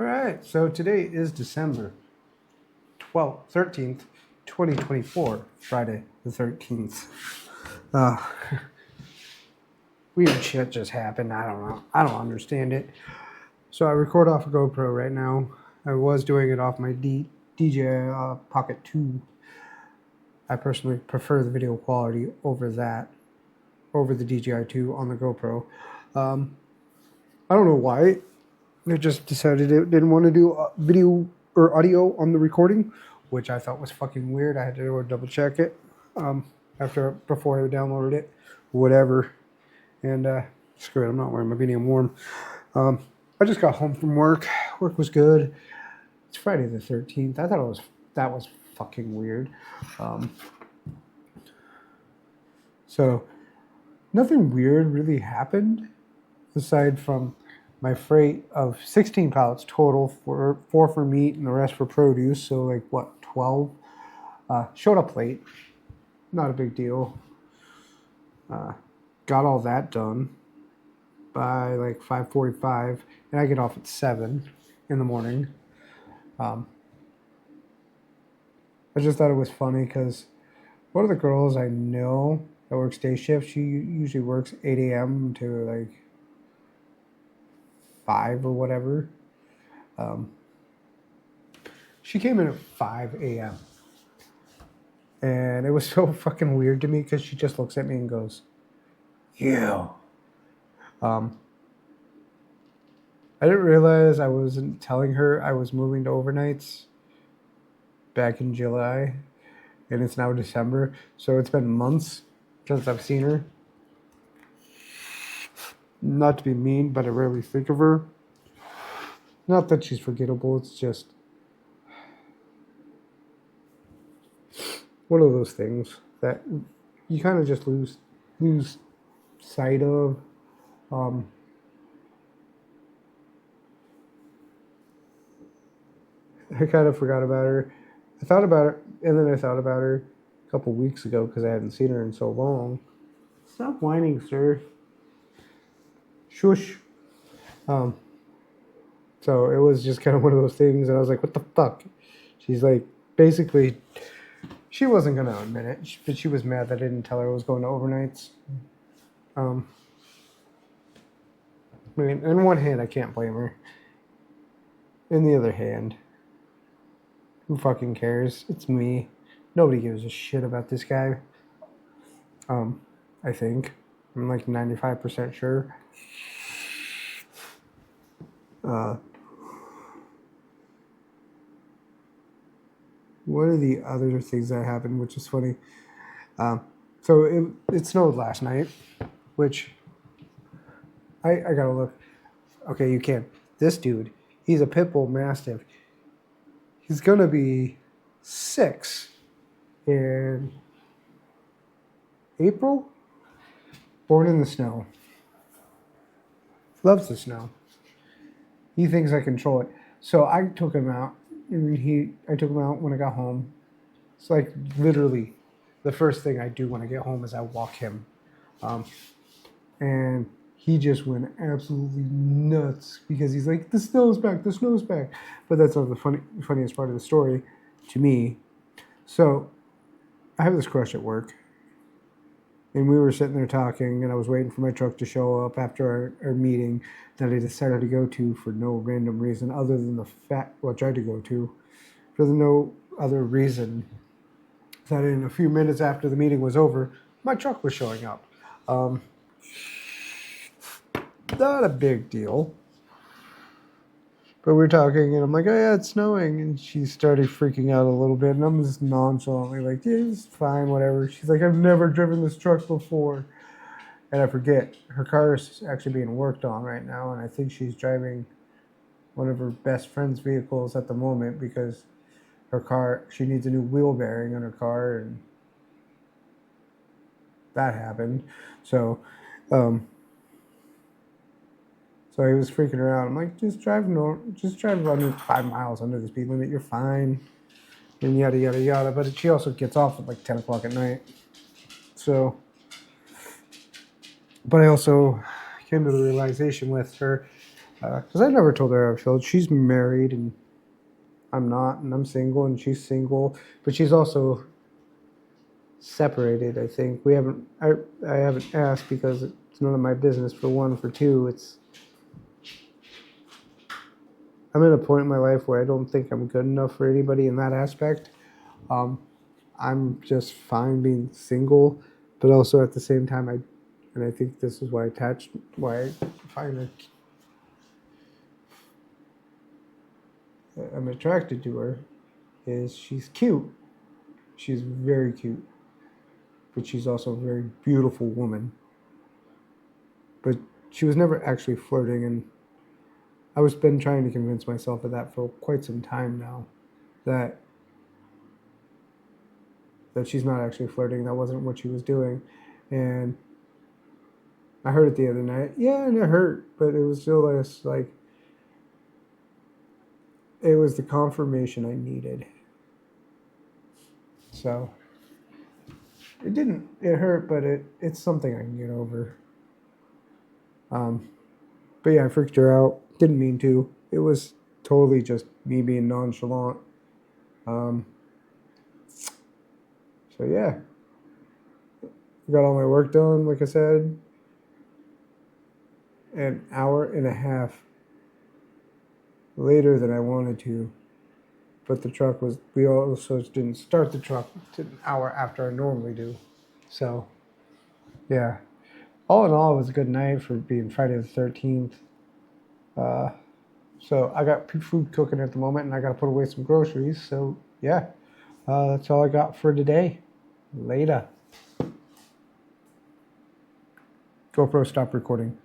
All right, so today is December 12th, 13th, 2024, Friday the 13th. Uh, weird shit just happened. I don't know. I don't understand it. So I record off a GoPro right now. I was doing it off my DJI Pocket 2. I personally prefer the video quality over the DJI 2 on the GoPro. I don't know why. It just decided it didn't want to do video or audio on the recording, which I thought was fucking weird. I had to go double check it before I downloaded it, whatever. And screw it, I'm not wearing my beanie. I'm warm. I just got home from work. Work was good. It's Friday the 13th. I thought that was fucking weird. So nothing weird really happened aside from my freight of 16 pallets total, four for meat and the rest for produce. So like what, 12? Showed up late. Not a big deal. Got all that done by like 5:45, and I get off at 7 in the morning. I just thought it was funny because one of the girls I know that works day shift, she usually works 8 a.m. to like 5 or whatever. She came in at 5 a.m. And it was so fucking weird to me because she just looks at me and goes, "You." I didn't realize I wasn't telling her I was moving to overnights back in July, and it's now December. So it's been months since I've seen her. Not to be mean, but I rarely think of her. Not that she's forgettable, it's just one of those things that you kind of just lose sight of. I kind of forgot about her. I thought about her, and then I thought about her a couple weeks ago because I hadn't seen her in so long. Stop whining, sir. Shush. So it was just kind of one of those things, and I was like, "What the fuck?" She's like, basically, she wasn't gonna admit it, but she was mad that I didn't tell her I was going to overnights. I mean, in one hand, I can't blame her. In the other hand, who fucking cares? It's me. Nobody gives a shit about this guy. I think. I'm like 95% sure. What are the other things that happened, which is funny? So it snowed last night, which I gotta look. Okay, you can't. This dude, he's a pit bull mastiff. He's gonna be 6 in April. Born in the snow. Loves the snow. He thinks I control it. So I took him out. I took him out when I got home. It's like literally the first thing I do when I get home is I walk him. And he just went absolutely nuts because he's like, the snow's back, the snow's back. But that's not the funniest part of the story to me. So I have this crush at work. And we were sitting there talking, and I was waiting for my truck to show up after our meeting that I decided to go to for no random reason other than the fact, well, I tried to go to, for no other reason that in a few minutes after the meeting was over, my truck was showing up. Not a big deal. But we were talking, and I'm like, "Oh yeah, it's snowing," and she started freaking out a little bit, and I'm just nonchalantly like, "Yeah, it's fine, whatever." She's like, "I've never driven this truck before," and I forget her car is actually being worked on right now, and I think she's driving one of her best friend's vehicles at the moment because she needs a new wheel bearing on her car, and that happened. So he was freaking her out. I'm like, just drive under 5 miles under the speed limit. You're fine. And yada, yada, yada. But she also gets off at like 10 o'clock at night. So, but I also came to the realization with her, Because I never told her how I felt. She's married and I'm not, and I'm single, and she's single, but she's also separated. I think we haven't. I haven't asked because it's none of my business. For one, for two, it's. I'm at a point in my life where I don't think I'm good enough for anybody in that aspect. Um, I'm just fine being single, but also at the same time, and I think this is why I find her, I'm attracted to her, is she's cute. She's very cute, but she's also a very beautiful woman. But she was never actually flirting, and I was been trying to convince myself of that for quite some time now, that that she's not actually flirting. That wasn't what she was doing, and I heard it the other night. Yeah, and it hurt, but it was still just like it was the confirmation I needed. So it didn't. It hurt, but it's something I can get over. Um, but yeah, I freaked her out. Didn't mean to. It was totally just me being nonchalant. Um, so yeah, got all my work done. Like I said, an hour and a half later than I wanted to. But the truck was. We also didn't start the truck an hour after I normally do. So yeah, all in all, it was a good night for being Friday the 13th. Uh, so I got food cooking at the moment, and I got to put away some groceries. So yeah, that's all I got for today. Later. GoPro, stop recording.